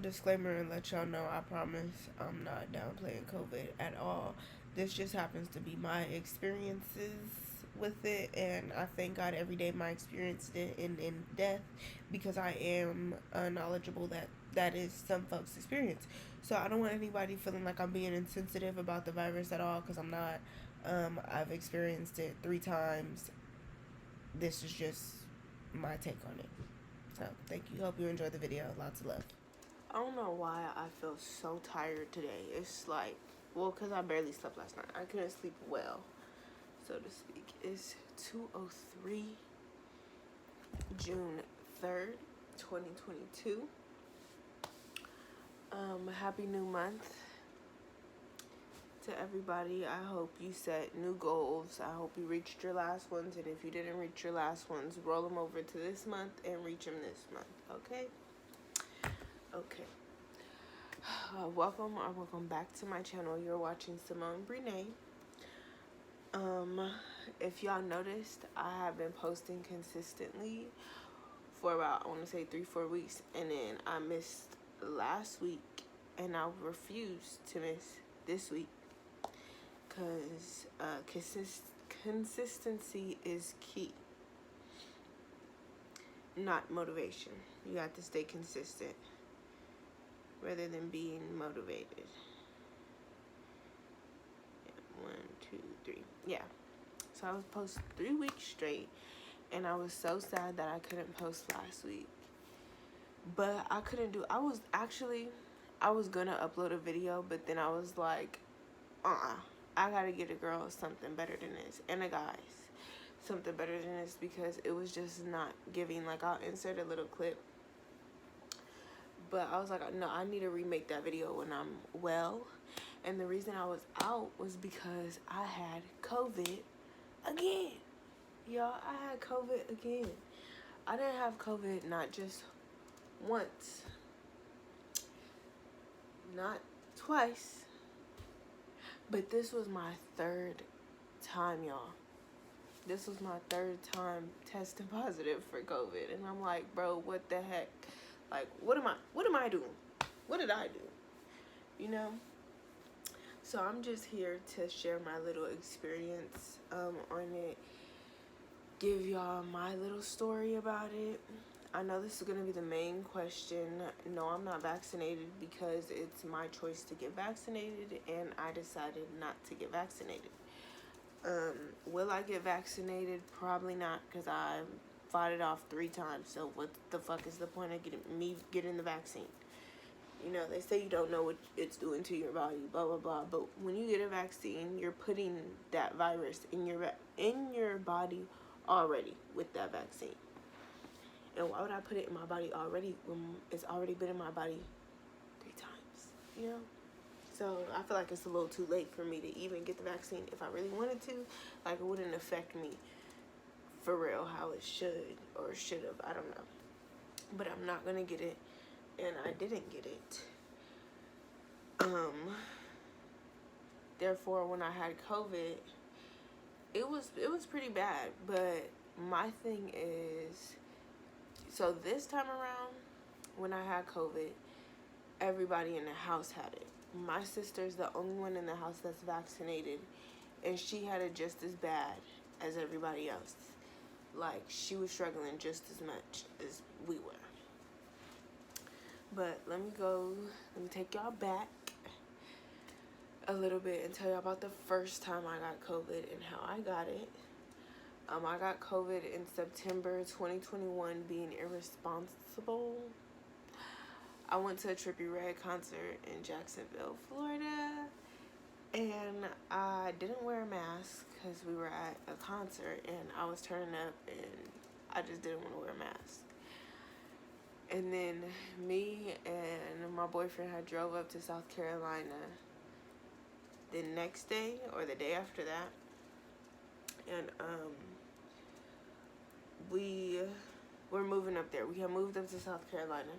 disclaimer and let y'all know, I promise I'm not downplaying COVID at all. This just happens to be my experiences with it, and I thank God every day my experience in death, because I am knowledgeable that that is some folks' experience. So I don't want anybody feeling like I'm being insensitive about the virus at all, because I'm not. I've experienced it 3 times. This is just my take on it. So thank you. Hope you enjoy the video. Lots of love. I don't know why I feel so tired today. It's like, well, because I barely slept last night. I couldn't sleep well, so to speak. It's 2:03, June 3rd, 2022. Happy new month to everybody. I hope you set new goals. I hope you reached your last ones, and if you didn't reach your last ones, roll them over to this month and reach them this month. Okay. Welcome back to my channel. You're watching Simone Brene. If y'all noticed, I have been posting consistently for about, I want to say 3-4 weeks, and then I missed last week, and I refuse to miss this week, because consistency is key, not motivation. You have to stay consistent rather than being motivated. 1, 2, 3. Yeah. So I was posting 3 weeks straight, and I was so sad that I couldn't post last week. But I couldn't do. I was gonna upload a video, but then I was like, I gotta get a girl something better than this, and a guys something better than this, because it was just not giving. Like, I'll insert a little clip, but I was like, no, I need to remake that video when I'm well. And the reason I was out was because I had COVID again. Y'all, I had COVID again. I didn't have COVID not just once, not twice, but this was my 3rd time, y'all. This was my 3rd time testing positive for COVID, and I'm like, bro, what the heck? Like, what am I doing? What did I do? You know? So I'm just here to share my little experience on it, give y'all my little story about it. I know this is going to be the main question. No, I'm not vaccinated because it's my choice to get vaccinated, and I decided not to get vaccinated. Will I get vaccinated? Probably not, because I fought it off 3 times. So what the fuck is the point of getting the vaccine? You know, they say you don't know what it's doing to your body, blah, blah, blah. But when you get a vaccine, you're putting that virus in your body already with that vaccine. And why would I put it in my body already when it's already been in my body 3 times, you know? So I feel like it's a little too late for me to even get the vaccine. If I really wanted to, like, it wouldn't affect me for real how it should or should have. I don't know. But I'm not going to get it, and I didn't get it. Therefore, when I had COVID, it was pretty bad. But my thing is, so this time around, when I had COVID, everybody in the house had it. My sister's the only one in the house that's vaccinated, and she had it just as bad as everybody else. Like, she was struggling just as much as we were. But let me take y'all back a little bit and tell y'all about the first time I got COVID and how I got it. I got COVID in September 2021, being irresponsible. I went to a Trippie Redd concert in Jacksonville, Florida, and I didn't wear a mask because we were at a concert, and I was turning up, and I just didn't want to wear a mask. And then me and my boyfriend had drove up to South Carolina the next day or the day after that, and we were moving up there. We had moved up to South Carolina,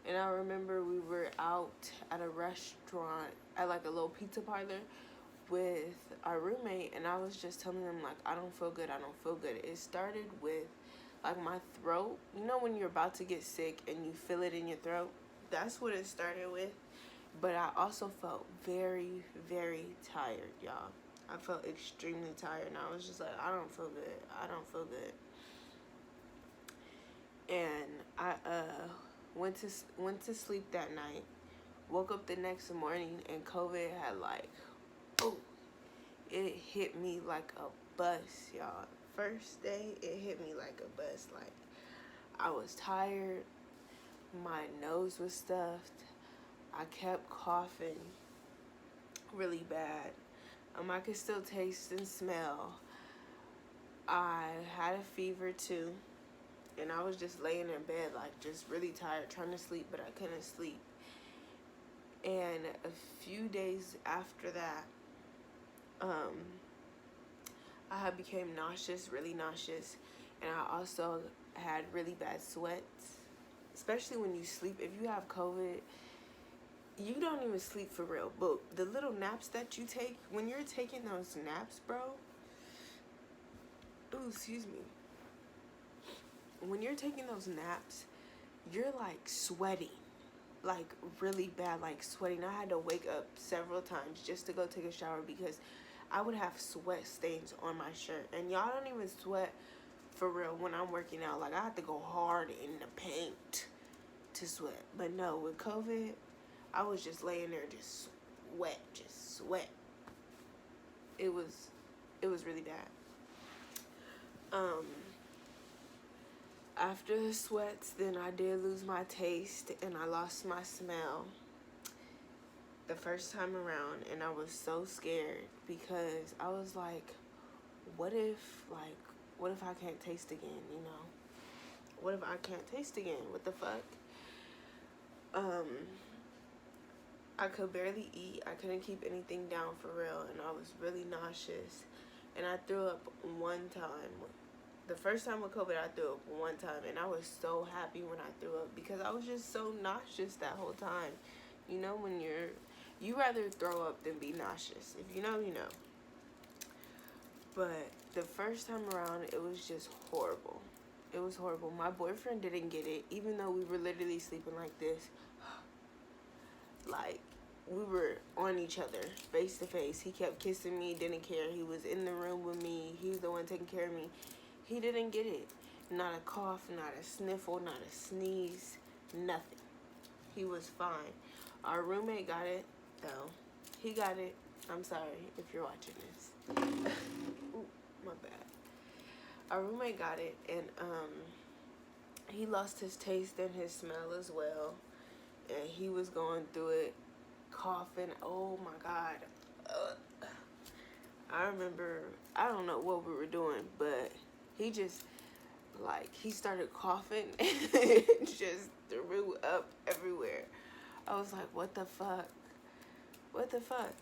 and I remember we were out at a restaurant, at like a little pizza parlor with our roommate, and I was just telling them, like, I don't feel good. It started with, like, my throat. You know when you're about to get sick and you feel it in your throat? that's what it started with. But I also felt very, very tired, y'all. I felt extremely tired, and I was just like, I don't feel good. I don't feel good. And I went to sleep that night. Woke up the next morning, and COVID had like, oh, it hit me like a bus, y'all. First day, it hit me like a bus. Like, I was tired. My nose was stuffed. I kept coughing really bad. I could still taste and smell. I had a fever too. And I was just laying in bed, like, just really tired, trying to sleep, but I couldn't sleep. And a few days after that, I had became nauseous, really nauseous. And I also had really bad sweats. Especially when you sleep. If you have COVID, you don't even sleep for real. But the little naps that you take, when you're taking those naps, bro. Ooh, excuse me. When you're taking those naps, you're like sweating. Like really bad, like sweating. I had to wake up several times just to go take a shower because I would have sweat stains on my shirt. And y'all don't even sweat for real when I'm working out. Like, I have to go hard in the paint to sweat. But no, with COVID, I was just laying there just sweat. It was really bad. After the sweats, then I did lose my taste and I lost my smell the first time around, and I was so scared because I was like, what if I can't taste again, you know? What if I can't taste again? What the fuck? I could barely eat. I couldn't keep anything down for real, and I was really nauseous. And I threw up one time. The first time with COVID, I threw up one time, and I was so happy when I threw up because I was just so nauseous that whole time. You know, when you rather throw up than be nauseous. If you know, you know. But the first time around, it was just horrible. It was horrible. My boyfriend didn't get it, even though we were literally sleeping like this. Like, we were on each other, face to face. He kept kissing me, didn't care. He was in the room with me. He was the one taking care of me. He didn't get it. Not a cough, not a sniffle, not a sneeze, nothing. He was fine. Our roommate got it, though. He got it. I'm sorry if you're watching this. Ooh, my bad. Our roommate got it, and he lost his taste and his smell as well. And he was going through it, coughing. Oh my God. I remember, I don't know what we were doing, but he just, like, he started coughing and just threw up everywhere. I was like, what the fuck? What the fuck?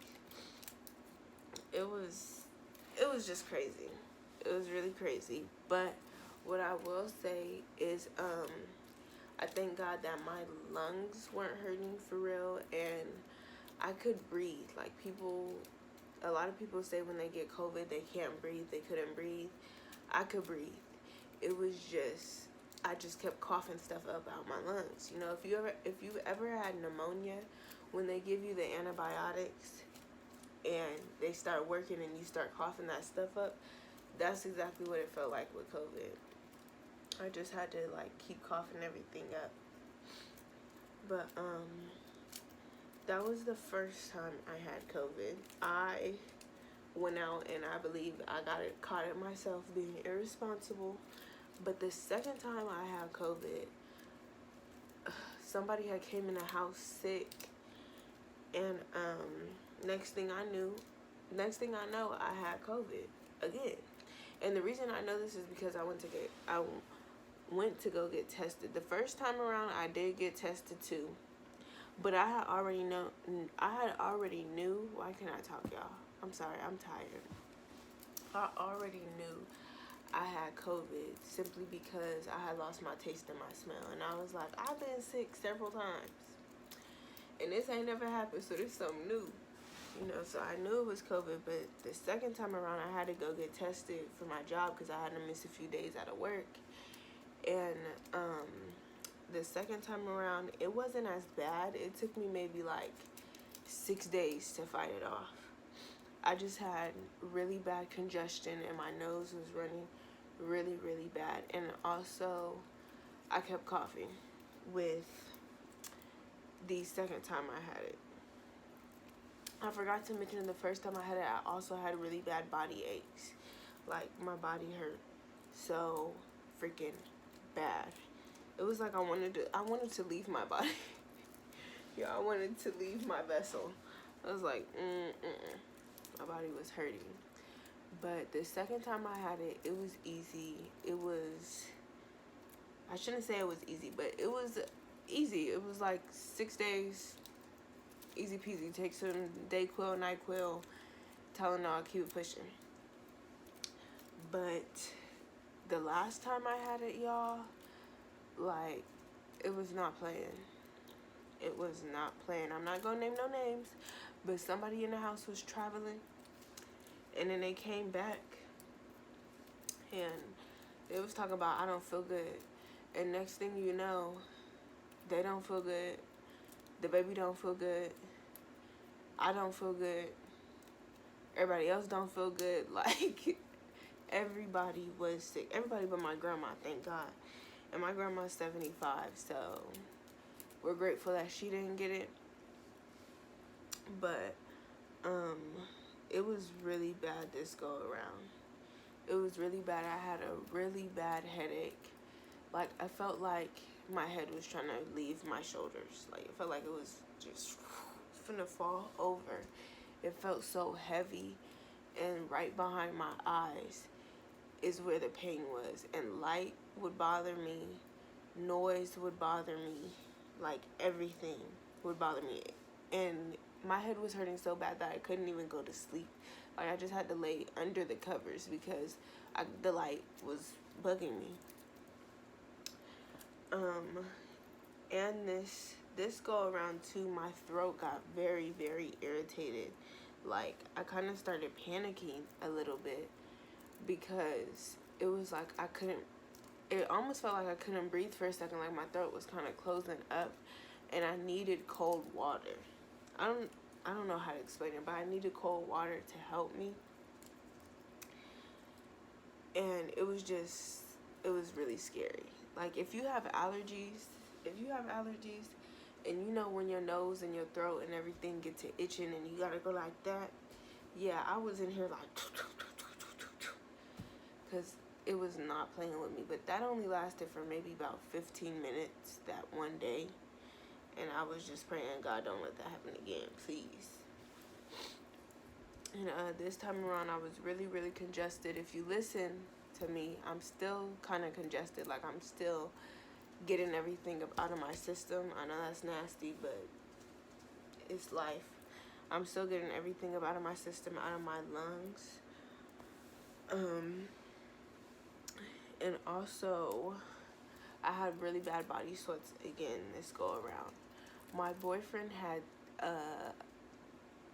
It was just crazy. It was really crazy. But what I will say is, I thank God that my lungs weren't hurting for real, and I could breathe. Like, a lot of people say when they get COVID, they can't breathe, they couldn't breathe. I could breathe. It was just, I just kept coughing stuff up out my lungs. You know, if you've ever had pneumonia, when they give you the antibiotics and they start working and you start coughing that stuff up, that's exactly what it felt like with COVID. I just had to, like, keep coughing everything up. But, that was the first time I had COVID. I went out and I believe I caught it myself being irresponsible. But the second time I had COVID, somebody had came in the house sick. And, next thing I know, I had COVID again. And the reason I know this is because I went to go get tested. The first time around, I did get tested too, but I had already knew. Why can't I talk, y'all? I'm sorry, I'm tired. I already knew I had COVID simply because I had lost my taste and my smell, and I was like, I've been sick several times, and this ain't never happened, so this is something new. You know, so I knew it was COVID, but the second time around, I had to go get tested for my job because I had to miss a few days out of work. And the second time around, it wasn't as bad. It took me maybe like 6 days to fight it off. I just had really bad congestion and my nose was running really, really bad. And also, I kept coughing with the second time I had it. I forgot to mention the first time I had it, I also had really bad body aches. Like, my body hurt so freaking bad. It was like I wanted to leave my body. Yeah, I wanted to leave my vessel. I was like, my body was hurting. But the second time I had it, it was easy. I shouldn't say it was easy, but it was easy. It was like 6 days, easy peasy. Take some Dayquil, NyQuil, Tylenol, keep it pushing. But the last time I had it, y'all, like, it was not playing. It was not playing. I'm not gonna name no names, but somebody in the house was traveling, and then they came back, and they was talking about, I don't feel good. And next thing you know, they don't feel good. The baby don't feel good. I don't feel good. Everybody else don't feel good. Like, everybody was sick. Everybody but my grandma, thank God. And my grandma's 75, so we're grateful that she didn't get it. But it was really bad this go around. It was really bad. I had a really bad headache. Like, I felt like my head was trying to leave my shoulders. Like, it felt like it was just finna fall over. It felt so heavy, and right behind my eyes is where the pain was. And light would bother me, noise would bother me, like, everything would bother me. And my head was hurting so bad that I couldn't even go to sleep. Like, I just had to lay under the covers because the light was bugging me. And this go around too, my throat got very, very irritated. Like, I kind of started panicking a little bit because it was like it almost felt like I couldn't breathe for a second. Like, my throat was kind of closing up, and I needed cold water. I don't know how to explain it, but I needed cold water to help me. And it was really scary. Like, if you have allergies, and you know when your nose and your throat and everything get to itching and you gotta go like that, yeah, I was in here like, because it was not playing with me. But that only lasted for maybe about 15 minutes that one day. And I was just praying, God, don't let that happen again, please. And this time around, I was really, really congested. If you listen to me, I'm still kind of congested. Like, I'm still getting everything out of my system. I know that's nasty, but it's life. I'm still getting everything out of my system, out of my lungs. And also, I had really bad body sweats again this go around. My boyfriend had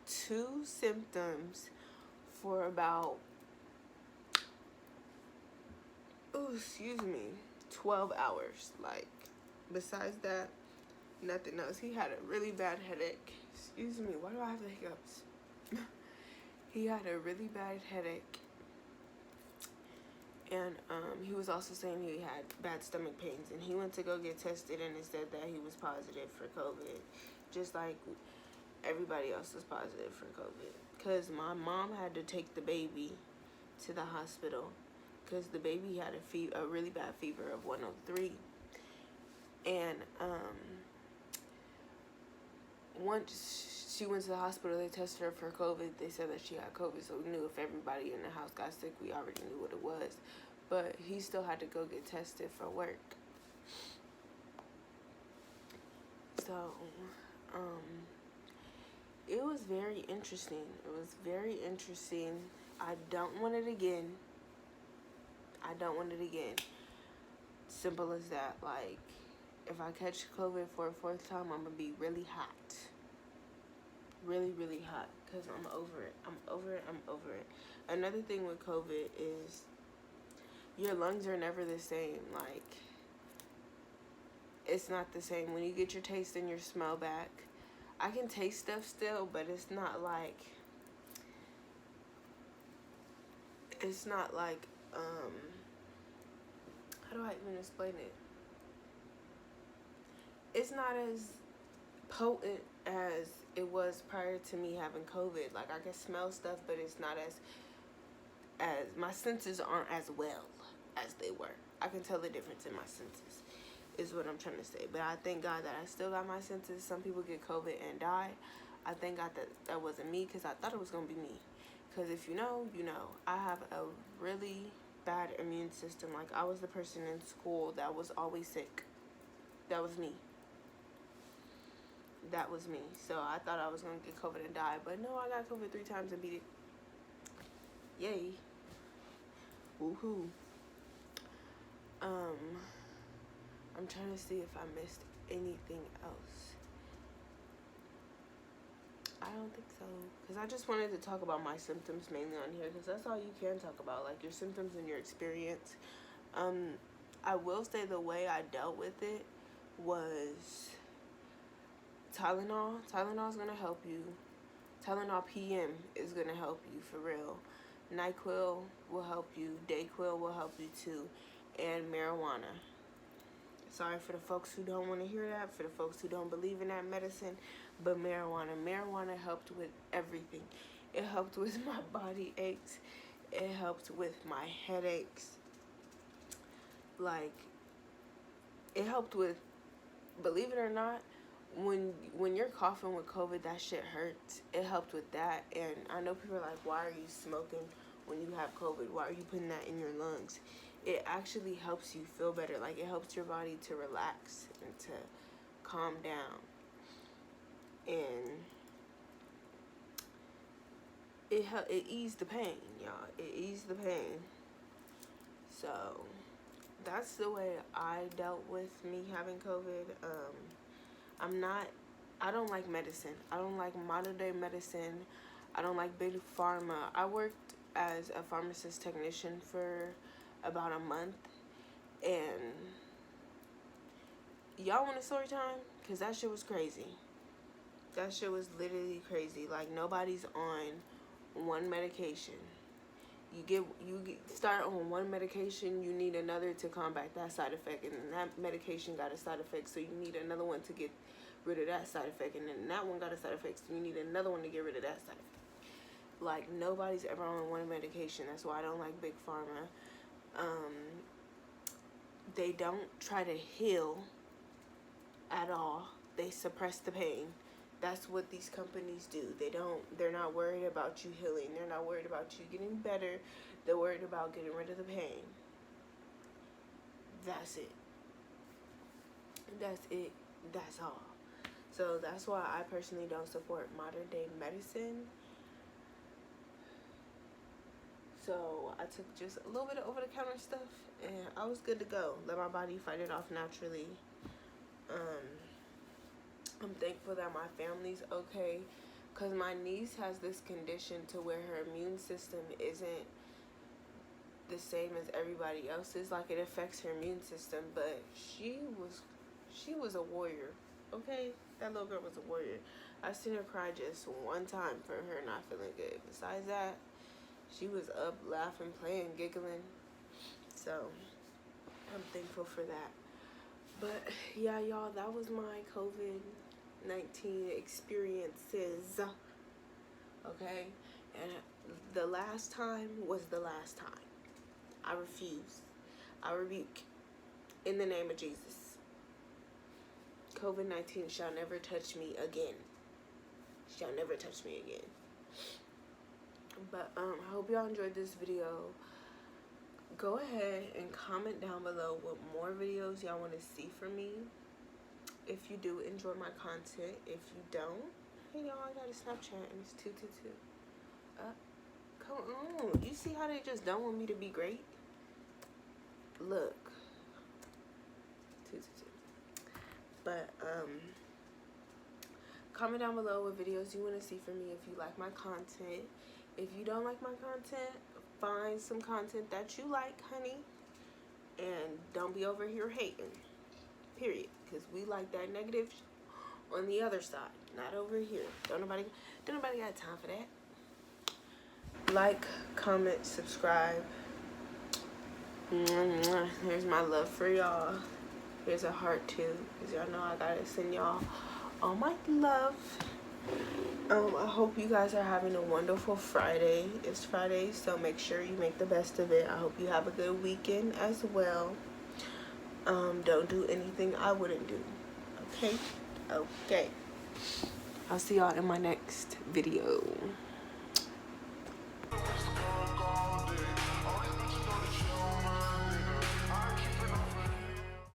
2 symptoms for about 12 hours. Like, besides that, nothing else. He had a really bad headache. Excuse me, why do I have the hiccups? He had a really bad headache. And he was also saying he had bad stomach pains. And he went to go get tested, and it said that he was positive for COVID. Just like everybody else was positive for COVID. Because my mom had to take the baby to the hospital because the baby had a really bad fever of 103. And once she went to the hospital, they tested her for COVID. They said that she had COVID, so we knew if everybody in the house got sick, we already knew what it was. But he still had to go get tested for work. So, it was very interesting. I don't want it again. Simple as that. Like, if I catch COVID for a 4th time, I'm gonna be really hot. Really, really hot. Because I'm over it. Another thing with COVID is your lungs are never the same. Like, it's not the same. When you get your taste and your smell back, I can taste stuff still, but it's not like how do I even explain it? It's not as potent as it was prior to me having COVID. Like, I can smell stuff, but it's not as my senses aren't as well as they were. I can tell the difference in my senses, is what I'm trying to say. But I thank God that I still got my senses. Some people get COVID and die. I thank God that that wasn't me, because I thought it was going to be me. Because if you know, you know. I have a really bad immune system. Like, I was the person in school that was always sick. That was me. That was me. So I thought I was going to get COVID and die. But no, I got COVID 3 times and beat it. Yay. Woohoo. I'm trying to see if I missed anything else. I don't think so. Because I just wanted to talk about my symptoms mainly on here. Because that's all you can talk about. Like, your symptoms and your experience. I will say the way I dealt with it was Tylenol. Tylenol is going to help you. Tylenol PM is going to help you for real. NyQuil will help you. DayQuil will help you too. And marijuana. Sorry for the folks who don't want to hear that, for the folks who don't believe in that medicine, but marijuana helped with everything. It helped with my body aches. It helped with my headaches. Like, it helped with, believe it or not, when you're coughing with COVID, that shit hurts. It helped with that. And I know people are like, why are you smoking when you have COVID? Why are you putting that in your lungs? It actually helps you feel better. Like, it helps your body to relax and to calm down. And it eased the pain, y'all. It eased the pain. So that's the way I dealt with me having COVID. I don't like medicine. I don't like modern day medicine. I don't like big pharma. I worked as a pharmacist technician for about a month, and y'all want a story time? Because that shit was crazy. That shit was literally crazy. Like, nobody's on one medication. You start on one medication, you need another to combat that side effect, and then that medication got a side effect, so you need another one to get rid of that side effect, and then that one got a side effect, so you need another one to get rid of that side effect. Like, nobody's ever on one medication. That's why I don't like big pharma. They don't try to heal at all. They suppress the pain. That's what these companies do. They're not worried about you healing. They're not worried about you getting better. They're worried about getting rid of the pain. That's it. That's it. That's all. So that's why I personally don't support modern day medicine. So I took just a little bit of over-the-counter stuff, and I was good to go. Let my body fight it off naturally. I'm thankful that my family's okay, because my niece has this condition to where her immune system isn't the same as everybody else's. Like, it affects her immune system, but she was a warrior, okay? That little girl was a warrior. I seen her cry just one time for her not feeling good. Besides that, she was up, laughing, playing, giggling. So I'm thankful for that. But yeah, y'all, that was my COVID-19 experiences. Okay? And the last time was the last time. I refuse. I rebuke. In the name of Jesus. COVID-19 shall never touch me again. Shall never touch me again. But I hope y'all enjoyed this video. Go ahead and comment down below what more videos y'all want to see from me. If you do enjoy my content. If you don't, hey y'all, I got a Snapchat and it's 222. Come on. You see how they just don't want me to be great? Look. 222. But comment down below what videos you want to see from me if you like my content. If you don't like my content, find some content that you like, honey. And don't be over here hating. Period. because we like that negative on the other side, not over here. Don't nobody got time for that. Like, comment, subscribe. Here's my love for y'all. Here's a heart too, because y'all know I gotta send y'all all my love. I hope you guys are having a wonderful Friday. It's Friday, so make sure you make the best of it. I hope you have a good weekend as well. Don't do anything I wouldn't do. Okay? Okay. I'll see y'all in my next video.